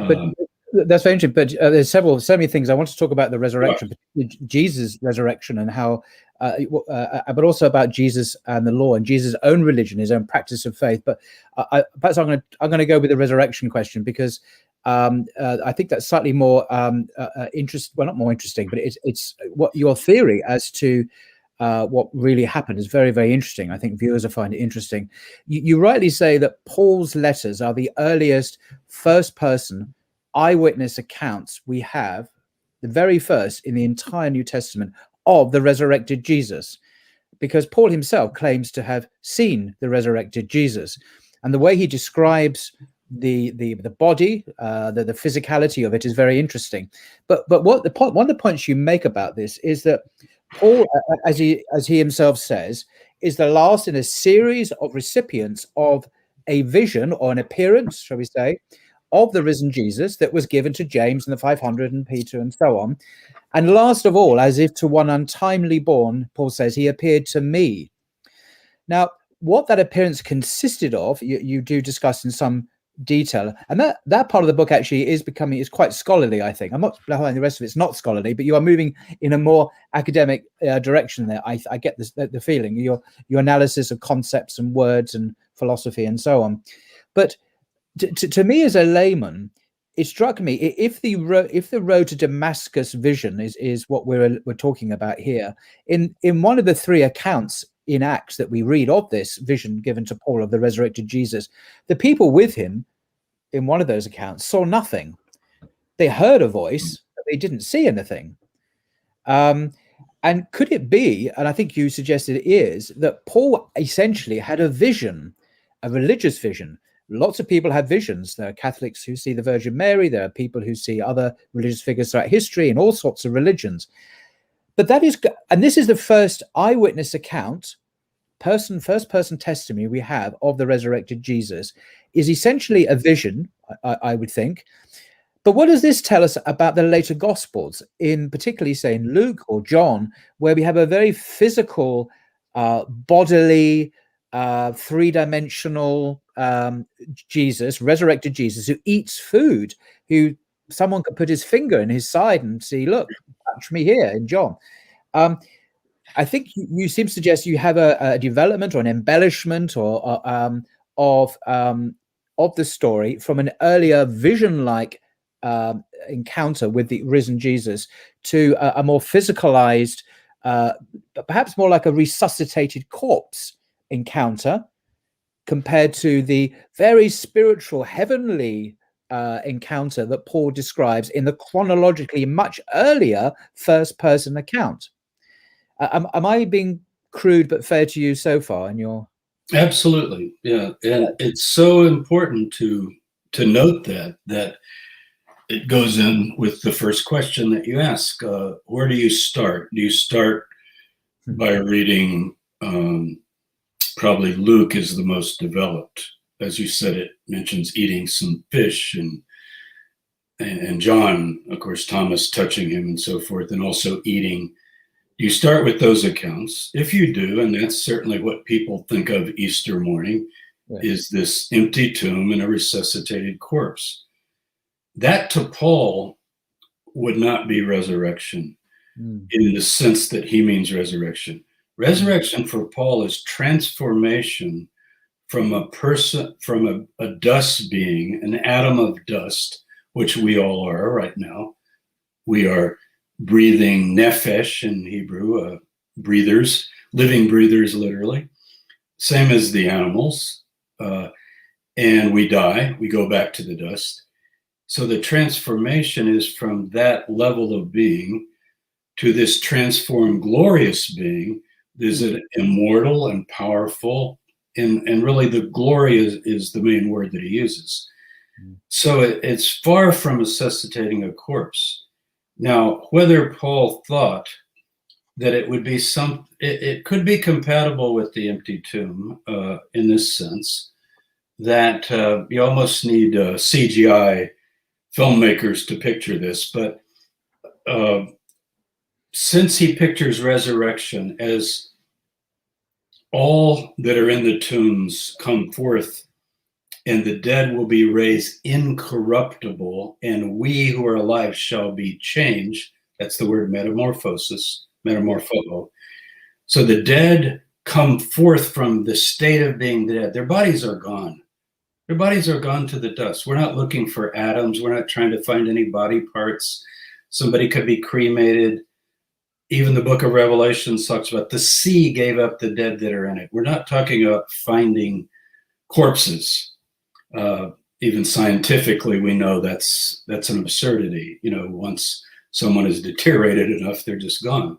But that's very interesting. But there's so many things I want to talk about the resurrection, Jesus' resurrection, and how, but also about Jesus and the law and Jesus' own religion, his own practice of faith. But perhaps I'm going to go with the resurrection question because I think that's slightly more interesting. Well, not more interesting, but it's what your theory as to what really happened is very, very interesting. I think viewers will find it interesting. You rightly say that Paul's letters are the earliest first-person eyewitness accounts we have, the very first in the entire New Testament, of the resurrected Jesus, because Paul himself claims to have seen the resurrected Jesus, and the way he describes the body, the physicality of it is very interesting. But one of the points you make about this is that Paul, as he himself says, is the last in a series of recipients of a vision or an appearance, shall we say, of the risen Jesus that was given to James and the 500 and Peter and so on. And last of all, as if to one untimely born, Paul says, he appeared to me. Now, what that appearance consisted of, you do discuss in some detail, and that part of the book actually is quite scholarly. I think I'm not behind the rest of it's not scholarly, but you are moving in a more academic direction there. I get the feeling your analysis of concepts and words and philosophy and so on. But to me as a layman, it struck me, if the road to Damascus vision is what we're talking about here, in one of the three accounts in Acts that we read of this vision given to Paul of the resurrected Jesus, the people with him in one of those accounts saw nothing. They heard a voice, but they didn't see anything. And could it be, and I think you suggested it is, that Paul essentially had a vision, a religious vision? Lots of people have visions. There are Catholics who see the Virgin Mary. There are people who see other religious figures throughout history in all sorts of religions. But this is the first eyewitness account, first-person testimony we have of the resurrected Jesus, is essentially a vision, I would think. But what does this tell us about the later Gospels, in particularly, say, in Luke or John, where we have a very physical, bodily, three-dimensional Jesus, resurrected Jesus, who eats food, who someone could put his finger in his side and see, look, touch me here in John. I think you seem to suggest you have a development or an embellishment or of the story from an earlier vision-like encounter with the risen Jesus to a more physicalized, perhaps more like a resuscitated corpse encounter, compared to the very spiritual, heavenly encounter that Paul describes in the chronologically much earlier first-person account. Am I being crude but fair to you so far in your... Absolutely, yeah. And it's so important to note that it goes in with the first question that you ask. Where do you start? Do you start by reading, probably Luke is the most developed. As you said, it mentions eating some fish, and John, of course, Thomas touching him and so forth, and also eating. You start with those accounts. If you do, and that's certainly what people think of Easter morning, is this empty tomb and a resuscitated corpse. That to Paul would not be resurrection in the sense that he means resurrection. Resurrection for Paul is transformation from a person, from a dust being, an atom of dust, which we all are right now. We are breathing nephesh in Hebrew, breathers, living breathers, literally. Same as the animals. And we die, we go back to the dust. So the transformation is from that level of being to this transformed, glorious being. Is it immortal and powerful? And really the glory is the main word that he uses. So it's far from resuscitating a corpse. Now, whether Paul thought that it would be it could be compatible with the empty tomb in this sense, that you almost need CGI filmmakers to picture this, but since he pictures resurrection as all that are in the tombs come forth and the dead will be raised incorruptible, and we who are alive shall be changed. That's the word metamorphosis, metamorpho. So the dead come forth from the state of being dead. Their bodies are gone. Their bodies are gone to the dust. We're not looking for atoms. We're not trying to find any body parts. Somebody could be cremated. Even the book of Revelation talks about the sea gave up the dead that are in it. We're not talking about finding corpses. Even scientifically, we know that's an absurdity. You know, once someone is deteriorated enough, they're just gone.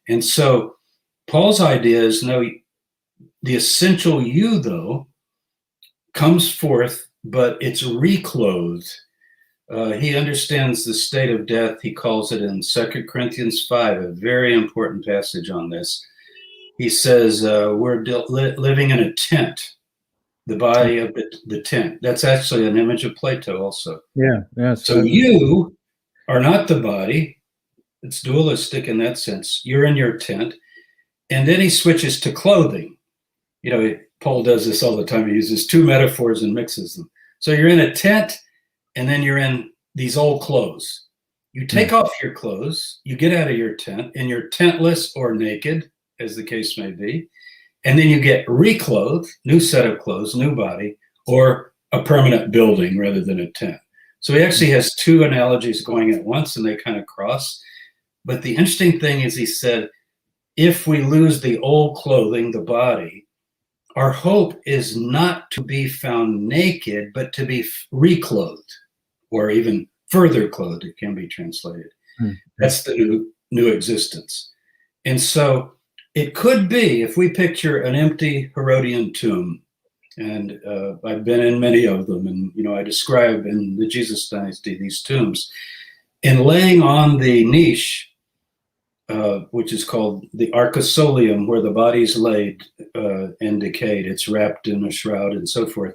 And so Paul's idea is, no, the essential you, though, comes forth, but it's reclothed. He understands the state of death. He calls it in 2 Corinthians 5, a very important passage on this. He says, we're living in a tent, the body of the tent. That's actually an image of Plato also. Yeah. So you are not the body. It's dualistic in that sense. You're in your tent. And then he switches to clothing. You know, Paul does this all the time. He uses two metaphors and mixes them. So you're in a tent, and then you're in these old clothes. You take off your clothes, you get out of your tent, and you're tentless or naked, as the case may be. And then you get reclothed, new set of clothes, new body, or a permanent building rather than a tent. So he actually has two analogies going at once, and they kind of cross. But the interesting thing is, he said, if we lose the old clothing, the body, our hope is not to be found naked, but to be reclothed, or even further clothed, it can be translated. That's the new existence. And so it could be, if we picture an empty Herodian tomb, and I've been in many of them, and I describe in the Jesus Dynasty these tombs, and laying on the niche, which is called the arcosolium, where the body's laid and decayed. It's wrapped in a shroud and so forth.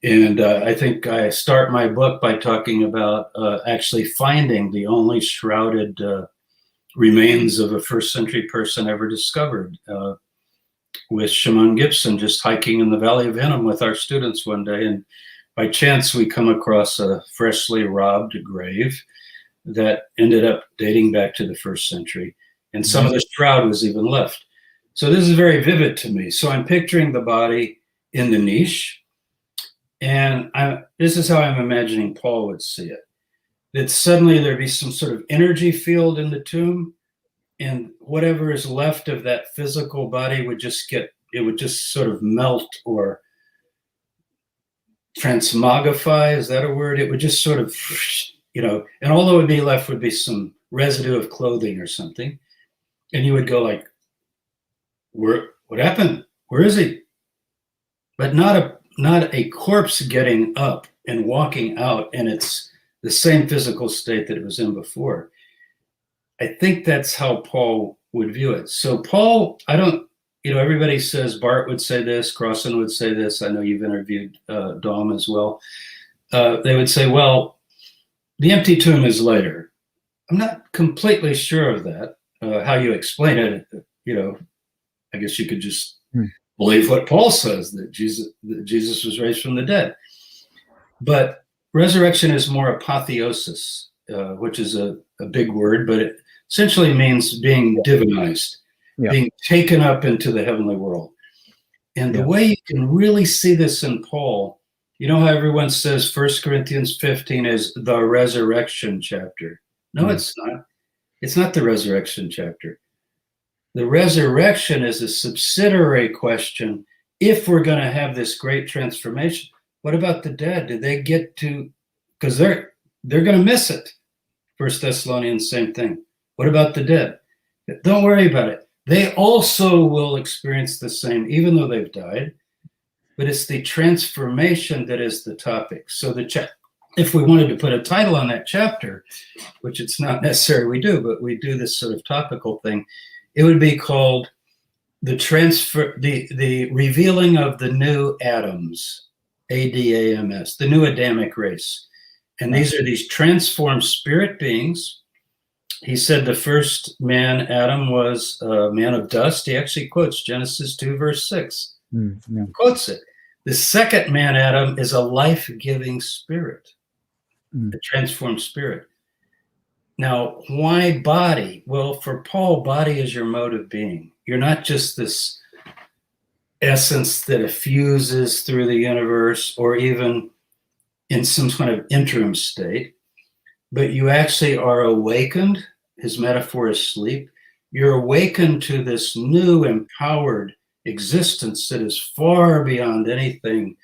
And I think I start my book by talking about actually finding the only shrouded remains of a first century person ever discovered, with Shimon Gibson, just hiking in the Valley of Hinnom with our students one day. And by chance, we come across a freshly robbed grave that ended up dating back to the first century. And some of the shroud was even left. So this is very vivid to me. So I'm picturing the body in the niche. And this is how I'm imagining Paul would see it. That suddenly there'd be some sort of energy field in the tomb, and whatever is left of that physical body would just sort of melt or transmogrify. Is that a word? It would just sort of, and all that would be left would be some residue of clothing or something. And you would go like, what happened? Where is he? But not a corpse getting up and walking out, and it's the same physical state that it was in before. I think that's how Paul would view it. So Paul, everybody says, Bart would say this, Crossan would say this. I know you've interviewed Dom as well. They would say, well, the empty tomb is later. I'm not completely sure of that. How you explain it, I guess you could just believe what Paul says, that Jesus was raised from the dead. But resurrection is more apotheosis, which is a big word, but it essentially means being divinized, being taken up into the heavenly world. And the way you can really see this in Paul, you know how everyone says 1 Corinthians 15 is the resurrection chapter. No, it's not. It's not the resurrection chapter. The resurrection is a subsidiary question. If we're going to have this great transformation, what about the dead? Did they get to, because they're going to miss it. 1 Thessalonians, same thing. What about the dead? Don't worry about it. They also will experience the same, even though they've died. But it's the transformation that is the topic. So if we wanted to put a title on that chapter, which it's not necessary we do, but we do this sort of topical thing, it would be called the revealing of the new Adams, ADAMS, the new Adamic race. And these are these transformed spirit beings. He said the first man, Adam, was a man of dust. He actually quotes Genesis 2, verse 6. Quotes it. The second man, Adam, is a life-giving spirit, a transformed spirit. Now, why body? Well, for Paul, body is your mode of being. You're not just this essence that effuses through the universe or even in some kind of interim state, but you actually are awakened. His metaphor is sleep. You're awakened to this new empowered existence that is far beyond anything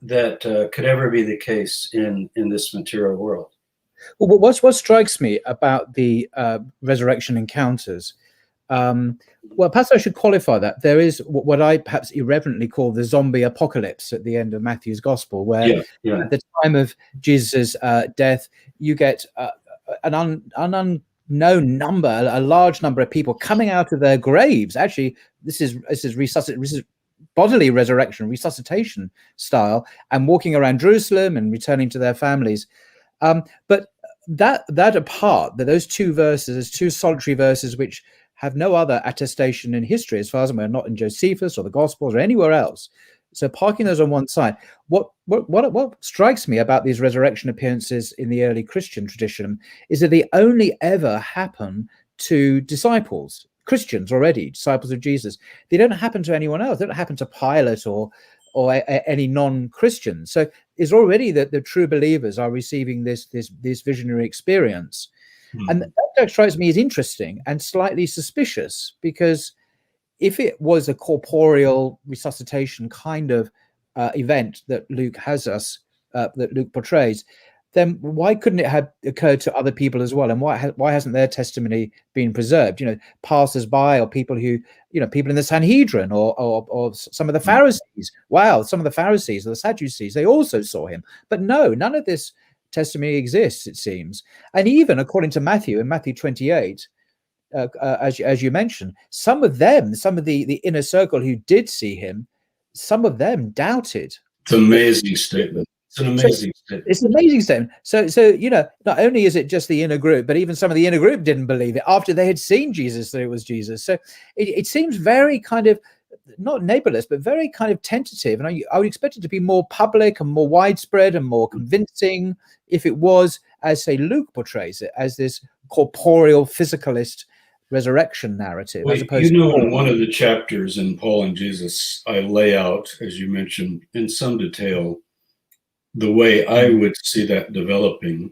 that could ever be the case in this material world. Well, what strikes me about the resurrection encounters, well, perhaps I should qualify that. There is what I perhaps irreverently call the zombie apocalypse at the end of Matthew's gospel, where at the time of Jesus' death, you get an unknown number, a large number of people coming out of their graves. Actually, this is bodily resurrection, resuscitation style, and walking around Jerusalem and returning to their families. But that apart, those two verses, those two solitary verses, which have no other attestation in history, as far as I'm aware, not in Josephus or the Gospels or anywhere else. So parking those on one side, what strikes me about these resurrection appearances in the early Christian tradition is that they only ever happen to disciples, Christians already, disciples of Jesus. They don't happen to anyone else. They don't happen to Pilate or any non-Christian. So it's already that the true believers are receiving this visionary experience. And that strikes me as interesting and slightly suspicious, because if it was a corporeal resuscitation kind of event that Luke portrays, then why couldn't it have occurred to other people as well? And why hasn't their testimony been preserved? Passers-by, or people who, people in the Sanhedrin, or some of the Pharisees. Wow, some of the Pharisees or the Sadducees, they also saw him. But no, none of this testimony exists, it seems. And even according to Matthew, in Matthew 28, as you mentioned, some of the inner circle who did see him, some of them doubted. It's an amazing statement. It's an amazing statement. It's an amazing statement. So not only is it just the inner group, but even some of the inner group didn't believe it after they had seen Jesus, that it was Jesus. So it seems very kind of, not nebulous, but very kind of tentative. And I would expect it to be more public and more widespread and more convincing if it was, as say Luke portrays it, as this corporeal, physicalist resurrection narrative. Well, as opposed to in one of the chapters in Paul and Jesus, I lay out, as you mentioned, in some detail, the way I would see that developing.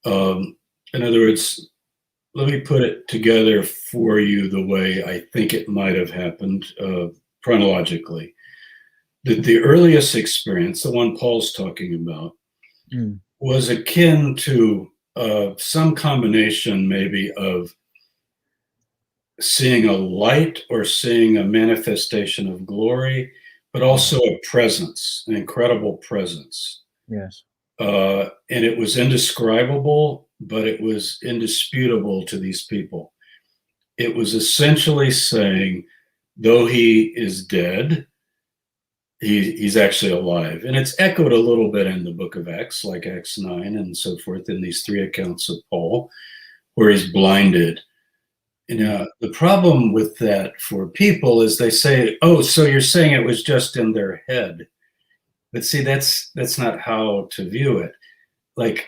In other words, let me put it together for you the way I think it might have happened chronologically. The earliest experience, the one Paul's talking about, was akin to some combination maybe of seeing a light or seeing a manifestation of glory, but also a presence, an incredible presence. Yes. And it was indescribable, but it was indisputable to these people. It was essentially saying, though he is dead, he's actually alive. And it's echoed a little bit in the book of Acts, like Acts 9 and so forth, in these three accounts of Paul, where he's blinded. The problem with that for people is they say, oh, so you're saying it was just in their head. But see, that's not how to view it. Like,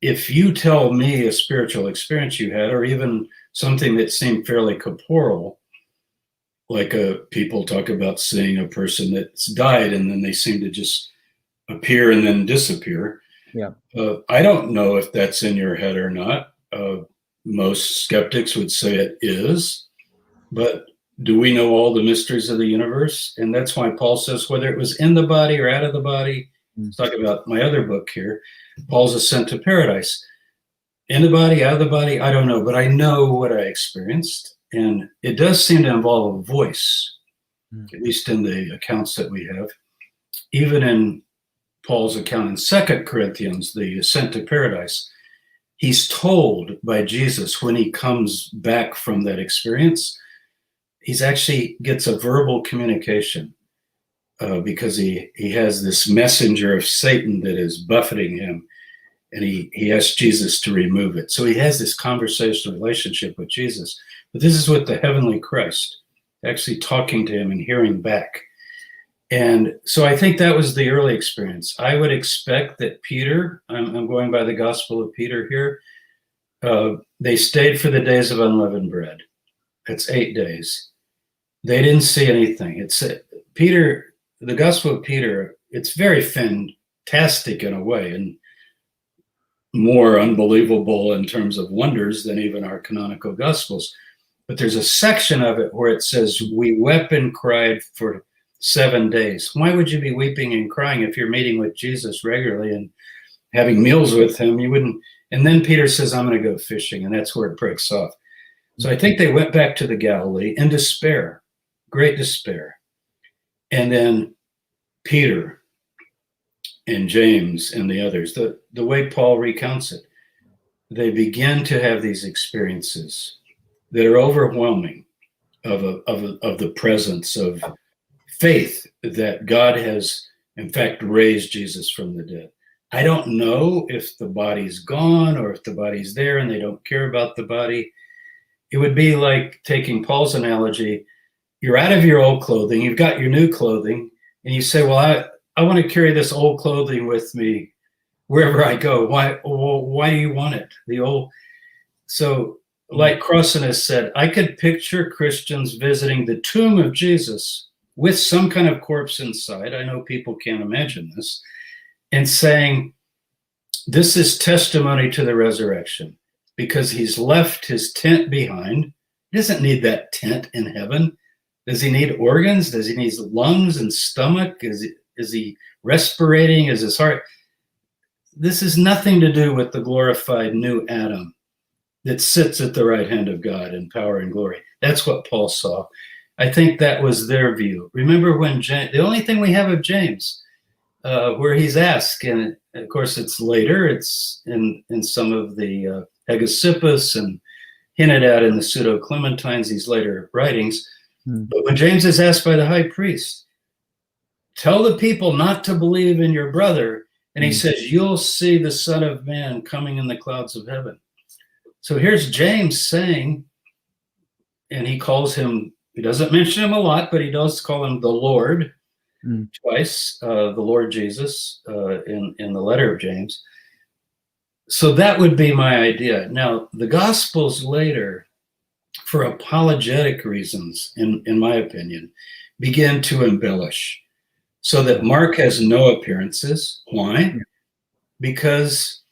if you tell me a spiritual experience you had, or even something that seemed fairly corporeal, like people talk about seeing a person that's died and then they seem to just appear and then disappear. Yeah. I don't know if that's in your head or not. Most skeptics would say it is, but do we know all the mysteries of the universe? And that's why Paul says, whether it was in the body or out of the body, let's talk about my other book here, Paul's Ascent to Paradise. In the body, out of the body, I don't know, but I know what I experienced. And it does seem to involve a voice, at least in the accounts that we have. Even in Paul's account in 2 Corinthians, the Ascent to Paradise, he's told by Jesus when he comes back from that experience, he's actually gets a verbal communication because he has this messenger of Satan that is buffeting him, and he asks Jesus to remove it. So he has this conversational relationship with Jesus. But this is with the heavenly Christ, actually talking to him and hearing back. And so I think that was the early experience. I would expect that Peter, I'm going by the Gospel of Peter here, they stayed for the days of unleavened bread. It's 8 days. They didn't see anything. It's Peter, the Gospel of Peter, it's very fantastic in a way and more unbelievable in terms of wonders than even our canonical Gospels. But there's a section of it where it says, we wept and cried for 7 days. Why would you be weeping and crying if you're meeting with Jesus regularly and having meals with him? You wouldn't. And then Peter says, I'm going to go fishing. And that's where it breaks off. So I think they went back to the Galilee in despair, great despair. And then Peter and James and the others, the way Paul recounts it, they begin to have these experiences that are overwhelming of the presence of faith that God has, in fact, raised Jesus from the dead. I don't know if the body's gone or if the body's there and they don't care about the body. It would be like taking Paul's analogy. You're out of your old clothing, you've got your new clothing, and you say, well, I want to carry this old clothing with me wherever I go. Why do you want it? So like Crossan has said, I could picture Christians visiting the tomb of Jesus with some kind of corpse inside. I know people can't imagine this, and saying, this is testimony to the resurrection because he's left his tent behind. He doesn't need that tent in heaven. Does he need organs? Does he need lungs and stomach? Is he respirating? Is his heart? This has nothing to do with the glorified new Adam that sits at the right hand of God in power and glory. That's what Paul saw. I think that was their view. Remember when the only thing we have of James, where he's asked, and of course it's later, it's in some of the Hegesippus and hinted at in the Pseudo-Clementines, these later writings. But when James is asked by the high priest, tell the people not to believe in your brother, and he says, you'll see the Son of Man coming in the clouds of heaven. So here's James saying, and he calls him, he doesn't mention him a lot, but he does call him the Lord twice, the Lord Jesus in the letter of James. So that would be my idea. Now, the Gospels later, for apologetic reasons, in my opinion, begin to embellish so that Mark has no appearances. Why? Because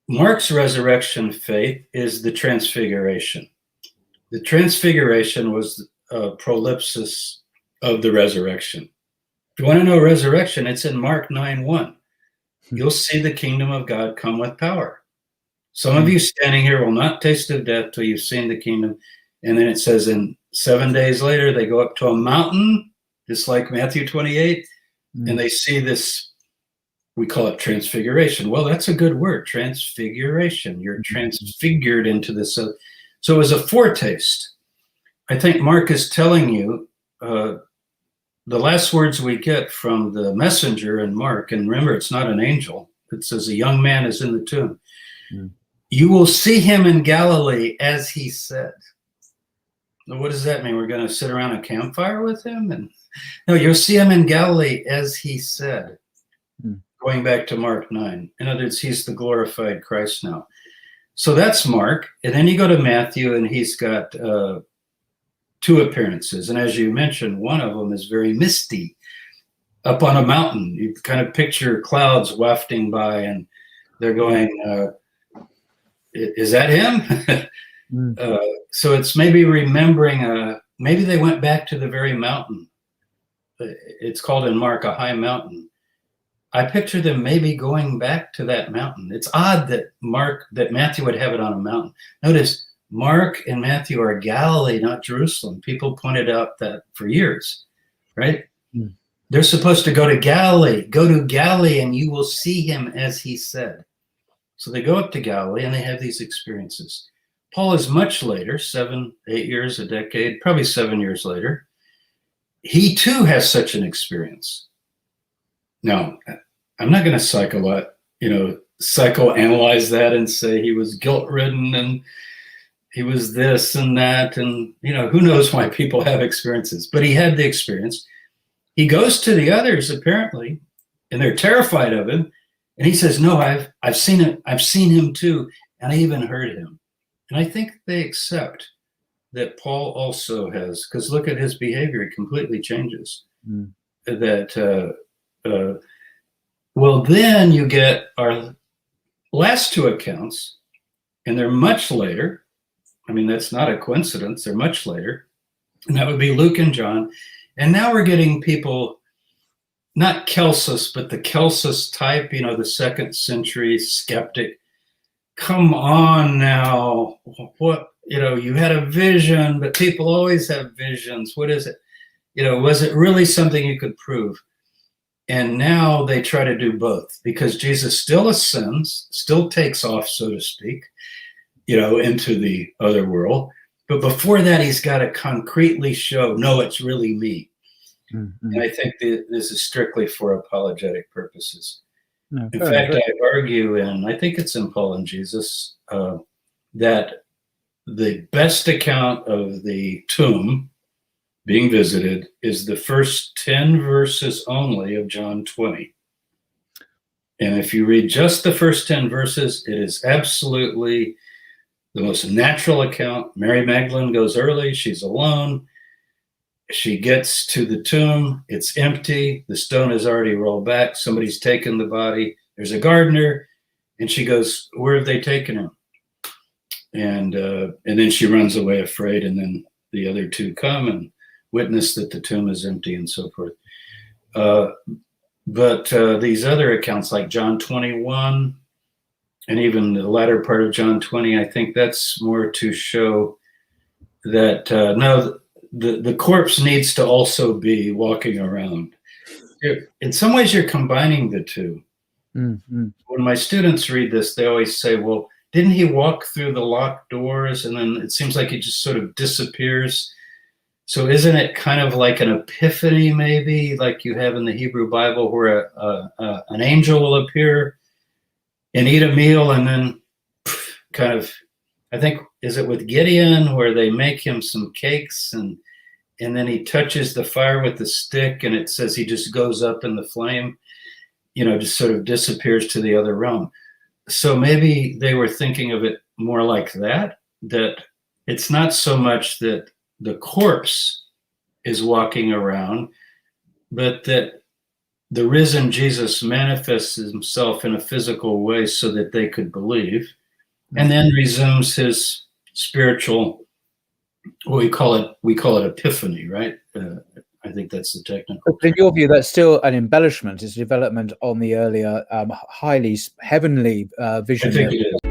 Mark's resurrection faith is the transfiguration. The transfiguration was a prolepsis of the resurrection. If you want to know resurrection, it's in Mark 9:1. You'll see the kingdom of God come with power. Some of you standing here will not taste of death till you've seen the kingdom. And then it says, and 7 days later, they go up to a mountain, just like Matthew 28, and they see this, we call it transfiguration. Well, that's a good word, transfiguration. You're transfigured into this. So it was a foretaste. I think Mark is telling you the last words we get from the messenger in Mark, and remember, it's not an angel. It says a young man is in the tomb. You will see him in Galilee as he said. Now, what does that mean? We're going to sit around a campfire with him? And no, you'll see him in Galilee as he said. Going back to Mark 9. In other words, he's the glorified Christ now. So that's Mark. And then you go to Matthew, and he's got 2 appearances. And as you mentioned, one of them is very misty, up on a mountain. You kind of picture clouds wafting by, and they're going, is that him? So it's maybe remembering, maybe they went back to the very mountain. It's called in Mark a high mountain. I picture them maybe going back to that mountain. It's odd that Matthew would have it on a mountain. Notice Mark and Matthew are Galilee, not Jerusalem. People pointed out that for years, right? They're supposed to go to Galilee. Go to Galilee and you will see him as he said. So they go up to Galilee and they have these experiences. Paul is much later, 7, 8 years, a decade, probably 7 years later. He too has such an experience. Now, I'm not going to psychoanalyze that and say he was guilt-ridden and he was this and that, and who knows why people have experiences. But he had the experience. he goes to the others apparently, and they're terrified of him. And he says, no, I've seen it. I've seen him too. And I even heard him. And I think they accept that Paul also has, because look at his behavior, it completely changes. That, well, then you get our last two accounts, and they're much later. I mean, that's not a coincidence. They're much later. And that would be Luke and John. And now we're getting people, not Celsus, but the Celsus type, you know, the 2nd century skeptic. Come on now. What, you know, you had a vision, but people always have visions. What is it? You know, was it really something you could prove? And now they try to do both, because Jesus still ascends, still takes off, so to speak, you know, into the other world. But before that, he's got to concretely show, no, it's really me. And I think this is strictly for apologetic purposes. No, in fact, I argue, and I think it's in Paul and Jesus, that the best account of the tomb being visited is the first 10 verses only of John 20. And if you read just the first 10 verses, it is absolutely the most natural account. Mary Magdalene goes early. She's alone. She gets to the tomb. It's empty. The stone is already rolled back. Somebody's taken the body. There's a gardener. And she goes, where have they taken him? And then she runs away afraid. And then the other two come and witness that the tomb is empty and so forth. But these other accounts like John 21 and even the latter part of John 20, I think that's more to show that, no, the corpse needs to also be walking around. In some ways, you're combining the two. When my students read this, they always say, well, didn't he walk through the locked doors? And then it seems like he just sort of disappears. So isn't it kind of like an epiphany, maybe, like you have in the Hebrew Bible, where an angel will appear and eat a meal and then kind of, I think, is it with Gideon where they make him some cakes and then he touches the fire with the stick and it says he just goes up in the flame, you know, just sort of disappears to the other realm. So maybe they were thinking of it more like that it's not so much that the corpse is walking around, but that the risen Jesus manifests himself in a physical way so that they could believe, and then resumes his spiritual, we call it epiphany, right? I think that's the technical. But in your view, that's still an embellishment. It's a development on the earlier highly heavenly vision. I think it is.